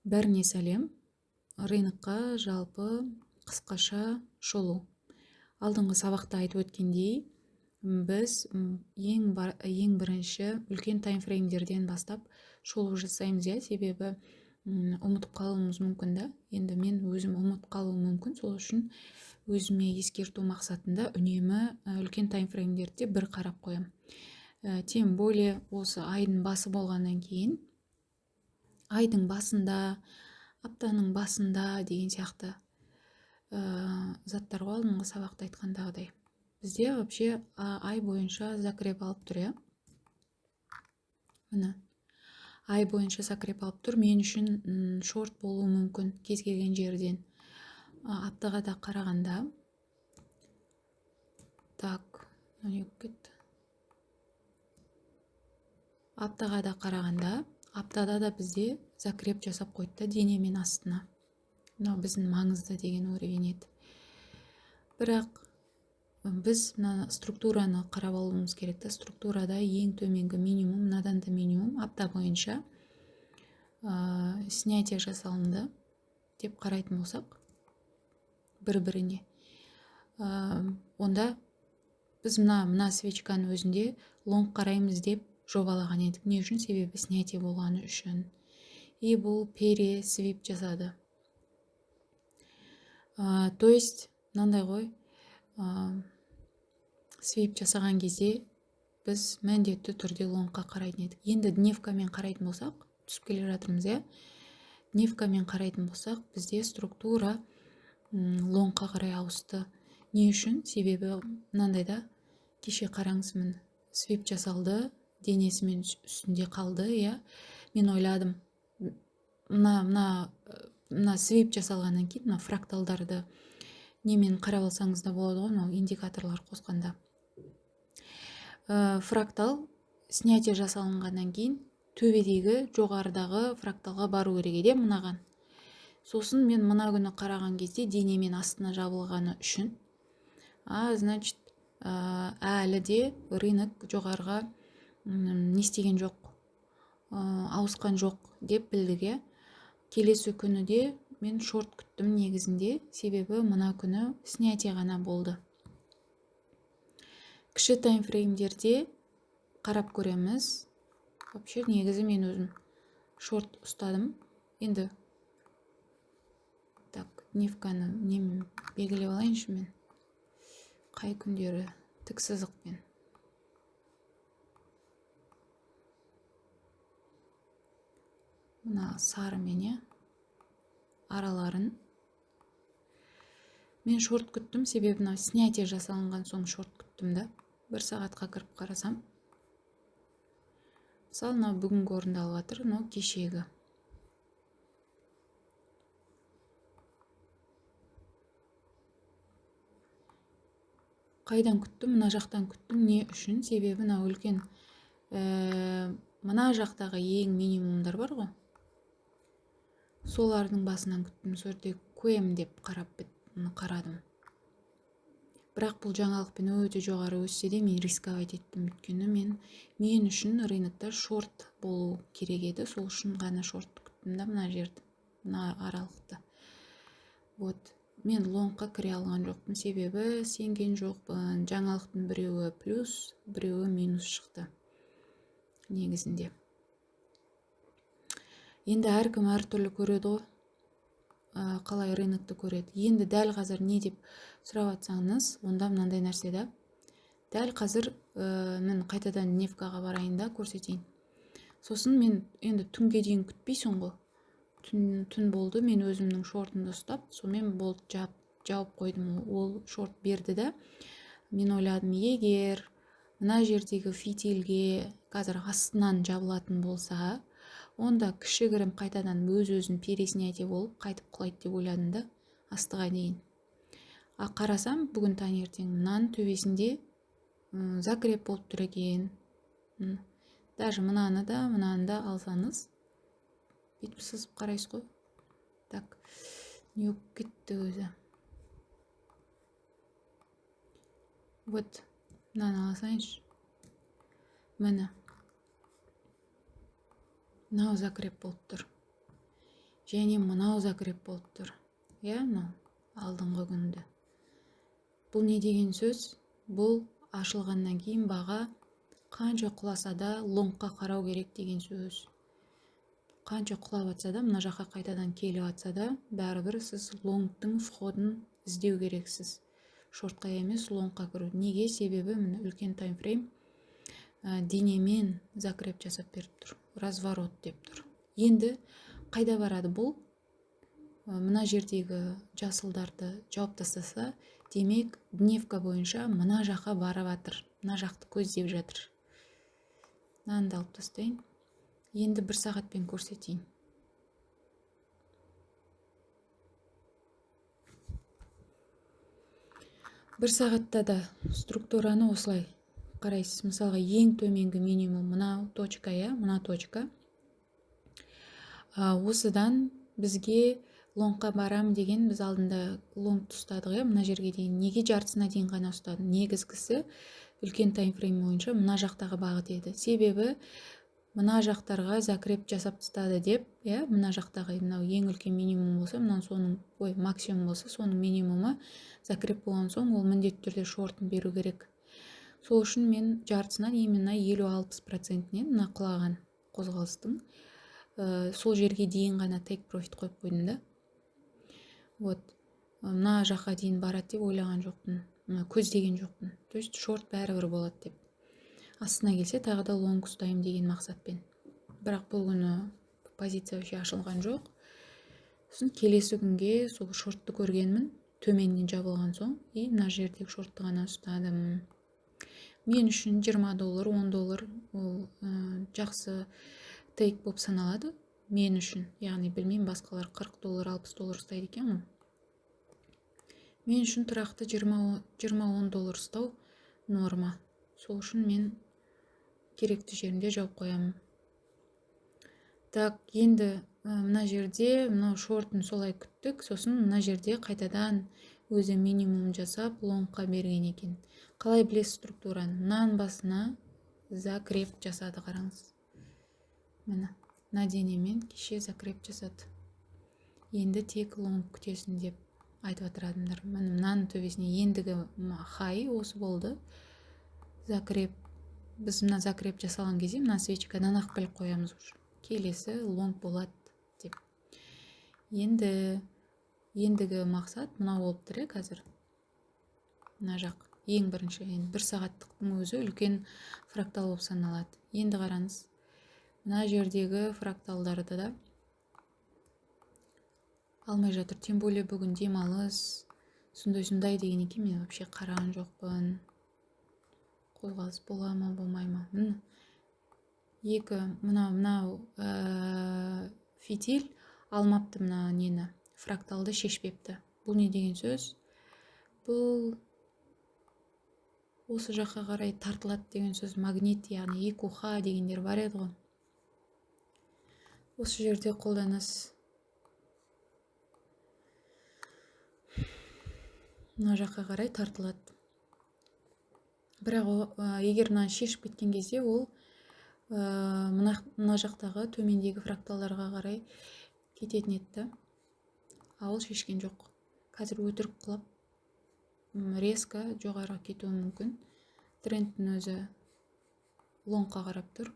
Бәріне сәлем. Рынокқа жалпы қысқаша шолу. Алдыңғы сабақта айтып өткендей, біз ең бірінші үлкен таймфреймдерден бастап шолу жасаймыз, себебі ұмытып қалуымыз мүмкін да. Енді мен өзім ұмытып қалуым мүмкін, сол үшін өзіме ескерту мақсатында үнемі үлкен таймфреймдерді бір қарап қоям. Тем более осы айдың басы болғаннан кейін, айдың басында, аптаның басында деген сияқты заттар ғой алдыңғы сабақта айтқандағыдай. Бізде вообще ай бойынша закреп алып тұр, Міне, ай бойынша закреп алып тұр. Мен үшін шорт болуы мүмкін кез келген жерден. Аптаға да қарағанда. Так, не кетті. Аптаға да қарағанда, аптада да бізде закреп жасап қойды денемен астына. Мынау біздің маңызды деген уровень еді. Бірақ біз мына структураны қарап алуымыз керек. Структурада ең төменгі минимум, мынадан да минимум апта бойынша снятие жасалынды деп қарайтын болсақ, бір-біріне. Онда біз мына свечканың өзінде лонг қараймыз деп жобалаған едік. Не үшін? Себебі снятие болғаны үшін. И бұл свип жасады. То есть, мынандай ғой, свип жасаған кезде біз міндетті түрде лонгқа қарайтын едік. Енді дневкамен қарайтын болсақ, түсіп келе жатырмыз, дневкамен қарайтын болсақ, бізде структура лонгқа қарай ауысты. Не үшін? Себебі мынандайда, кеше қараңыз, свип жасалды, денесімен үстінде қалды, Мен ойладым, мына свип жасалғаннан кейін, мына фракталдарды немен қарап алсаңыз да болады ғой, индикаторлар қосқанда. Фрактал снятие жасалынғаннан кейін төбедегі жоғарыдағы фракталға бару керек еді, мынаған. Сосын мен мына күні қараған кезде денемен астына жабылғаны үшін, значит, әлі де рынок жоғарыға не істеген жоқ, ауысқан жоқ деп білдіге. Келесі күні де мен шорт күттім негізінде, себебі мына күні снятие ғана болды. Кіші таймфреймдерде қарап көреміз. Вообще негізі мен өзім шорт ұстадым. Енді так, дневканы немен белгілеп алайыншы мен. Қай күндері тік сызықпен. Мына сарымен, араларын. Мен шорт күттім, себебі снятие жасалынған соң шорт күттім да. 1 сағатқа кіріп қарасам. Мысалы, бүгінгі орындалып жатыр, кешегі. Қайдан күттім? Мына жақтан күттім. Не үшін? Себебі үлкен мына жақтағы ең минимумдар бар ғой. Солардың басынан күттім. Сөрде көем деп қарадым. Бірақ бұл жаңалықпен өте жоғары өссе де мен рисковать еттім. Өйткені мен үшін рынокта шорт болу керек еді. Сол үшін ғана шорт күттім да мына жерді, мына аралықты. Мен лонгқа кіре алған жоқпын, себебі сенген жоқпын. Жаңалықтың біреуі плюс, біреуі минус шықты негізінде. Енді әркім әртүрлі көреді ғой, қалай рынокты көреді. Енді дәл қазір не деп сұрап атсаңыз, онда мынандай нәрсе да. Дәл қазір мен қайтадан дневкаға барайын да көрсетейін. Сосын мен енді түнге дейін күтпейсің ғой. Түн болды, мен өзімнің шортымды ұстап, сонымен болды, жауып қойдым. Ол шорт берді да. Мен ойладым, егер мына жердегі фитилге қазір астынан жабылатын болса, онда кішігірім қайтадан өз-өзін переснятие болып қайтып құлайды деп ойладым да, астыға дейін. Қарасам, бүгін таңертең мынаның төбесінде закреп болып тұр екен. Даже мынаны да алсаңыз, бүйтіп сызып қарайсыз ғой. Так, не өп кетті өзі. Мынаны алсайыншы. Міне. Мынау закреп болып тұр. және мынау закреп болып тұр. Мынау алдыңғы күнді. Бұл не деген сөз? Бұл ашылғаннан кейін баға қанша құласа да лонгқа қарау керек деген сөз. Қанша құлап атса да, мына жаққа қайтадан келіп атса да, бәрібір сіз лонгтың входын іздеу керексіз. Шортқа емес, лонгқа кіру. Неге? Себебі міне үлкен таймфрейм денемен закреп жасап беріп тұр. Разворот деп тұр. Енді қайда барады бұл? Мына жердегі жасылдарды жауып тастаса, демек дневка бойынша мына жаққа барып жатыр. Мына жақты көздеп жатыр. Мынаны алып тастайын. Енді 1 сағатпен көрсетейін. Бір сағатта да структураны осылай қарайсыз. Мысалға ең төменгі минимум мына точка, мына точка. Осыдан бізге лонгқа барам деген, біз алдында лонгты ұстадық, мына жерге дейін. Неге жартысына дейін ғана ұстадым? Негізгісі үлкен таймфрейм бойынша мына жақтағы бағыт еді. Себебі мына жақтарға закреп жасап тастады деп, мына жақтағы мынау ең үлкен минимум болса, мынау соның максимум болса, соның минимумы закреп болған соң, ол міндетті түрде шортын беру керек. Сол үшін мен жартысынан именно 50-60%-нен мына құлаған қозғалыстың сол жерге дейін ғана take profit қойып қойдым да. Мына жаққа дейін барады деп ойлаған жоқпын, көздеген жоқпын. То есть шорт бәрібір болады деп. Астына келсе тағы да лонг ұстаймын деген мақсатпен. Бірақ бұл күні позиция вообще ашылған жоқ. Сосын келесі күнге сол шортты көргенмін, төменнен жабылған соң, мына жердегі шортты ғана ұстадым. Мен үшін $20, $10 ол жақсы тейк болып саналады. Мен үшін, яғни білмеймін, басқалар $40, $60 ұстайды екен ғой. Мен үшін тұрақты $20-10 ұстау норма. Сол үшін мен керекті жерінде жауып қоямын. Так, енді мына жерде мынау шортын солай күттік, сосын мына жерде қайтадан өзі минимум жасап лонгқа берген екен. Қалай білесіз структураны? Мынаның басына закреп жасады, қараңыз. Мына денемен кеше закреп жасады. Енді тек лонг күтесін деп айтып отырадымдар. Мынаның төбесіне ендігі хай осы болды. Закреп. Біз мына закреп жасалған кезде мына свечкадан ақ біліп қоямыз уже. Келесі лонг болады деп. Ендігі мақсат мынау болып тұр қазір. Мына жақ ең бірінші, 1 сағаттықтың өзі үлкен фрактал болып саналады. Енді қараңыз. Мына жердегі фракталдарды да алмай жатыр. Тем более бүгін демалыс, сондай деген екен, мен вообще қараған жоқпын. Қозғалыс бола ма, болмай ма? Мынау фитиль алмапты, мына нені, фракталды шешпепті. Бұл не деген сөз? Бұл осы жаққа қарай тартылады деген сөз. Магнит, яғни EQH дегендер бар еді ғой. Осы жерде қолданыс. Мына жаққа қарай тартылады. Бірақ егер мынаны шешіп кеткен кезде, ол мына жақтағы төмендегі фракталдарға қарай кететін еді. Ол шешкен жоқ. Қазір өтірік құлап, резко жоғарға кетуі мүмкін. Трендтің өзі лонгқа қарап тұр.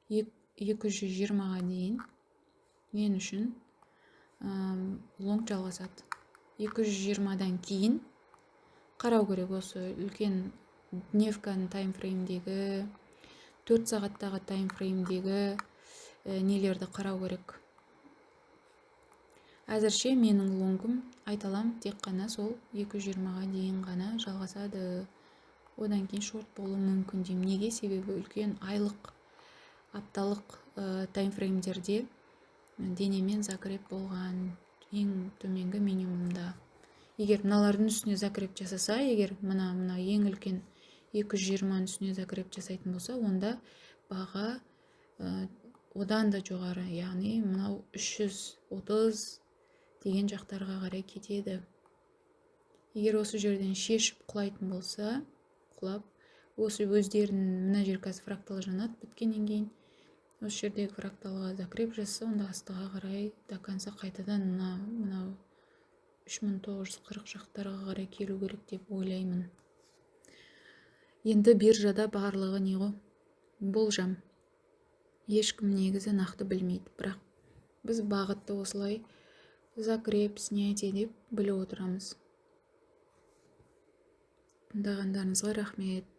220-ға дейін мен үшін лонг жалғасады. 220-дан кейін қарау керек осы үлкен дневканың таймфреймдегі, 4 сағаттағы таймфреймдегі нелерді қарау керек. Әзірше менің лонгым, айталам, тек қана сол 220-ға дейін ғана жалғасады. Одан кейін шорт болу мүмкін деймін. Неге? Себебі үлкен айлық, апталық таймфреймдерде денемен закреп болған ең төменгі минимумда. Егер мыналардың үстіне закреп жасаса, егер мына ең үлкен 220-ның үстіне закреп жасайтын болса, онда баға одан да жоғары, яғни мынау 330 деген жақтарға қарай кетеді. Егер осы жерден шешіп құлайтын болса, құлап, осы өздерінің мына жер қазір фрактал жанады біткеннен кейін, осы жердегі фракталға закреп жасаса, онда астыға қарай до конца қайтадан мынау 3940 жақтарға қарай келу керек деп ойлаймын. Енді биржада барлығы не ғой? Болжам. Ешкім негізі нақты білмейді, бірақ біз бағытты осылай закреп, снятие деп біліп отырамыз. Тыңдағандарыңызға рахмет.